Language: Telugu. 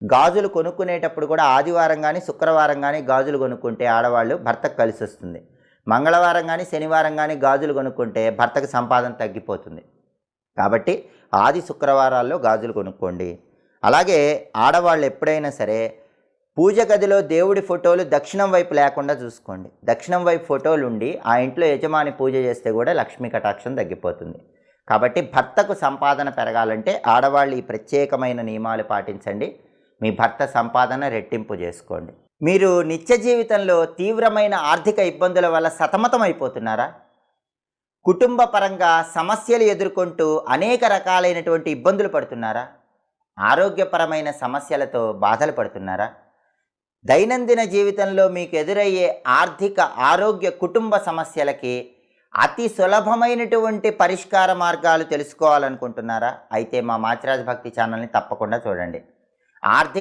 గాజులు కొనుక్కునేటప్పుడు కూడా ఆదివారం కానీ శుక్రవారం కానీ గాజులు కొనుక్కుంటే ఆడవాళ్ళు భర్తకు కలిసి వస్తుంది. మంగళవారం కానీ శనివారం కానీ గాజులు కొనుక్కుంటే భర్తకు సంపాదన తగ్గిపోతుంది. కాబట్టి ఆది శుక్రవారాల్లో గాజులు కొనుక్కోండి. అలాగే ఆడవాళ్ళు ఎప్పుడైనా సరే పూజ గదిలో దేవుడి ఫోటోలు దక్షిణం వైపు లేకుండా చూసుకోండి. దక్షిణం వైపు ఫోటోలు ఉండి ఆ ఇంట్లో యజమాని పూజ చేస్తే కూడా లక్ష్మీ కటాక్షం తగ్గిపోతుంది. కాబట్టి భర్తకు సంపాదన పెరగాలంటే ఆడవాళ్ళు ఈ ప్రత్యేకమైన నియమాలు పాటించండి. మీ భర్త సంపాదన రెట్టింపు చేసుకోండి. మీరు నిత్య జీవితంలో తీవ్రమైన ఆర్థిక ఇబ్బందుల వల్ల సతమతం అయిపోతున్నారా? కుటుంబ పరంగా సమస్యలు ఎదుర్కొంటూ అనేక రకాలైనటువంటి ఇబ్బందులు పడుతున్నారా? ఆరోగ్యపరమైన సమస్యలతో బాధలు పడుతున్నారా? దైనందిన జీవితంలో మీకు ఎదురయ్యే ఆర్థిక, ఆరోగ్య, కుటుంబ సమస్యలకి అతి సులభమైనటువంటి పరిష్కార మార్గాలు తెలుసుకోవాలనుకుంటున్నారా? అయితే మా మాచిరాజు భక్తి ఛానల్ని తప్పకుండా చూడండి. ఆర్థిక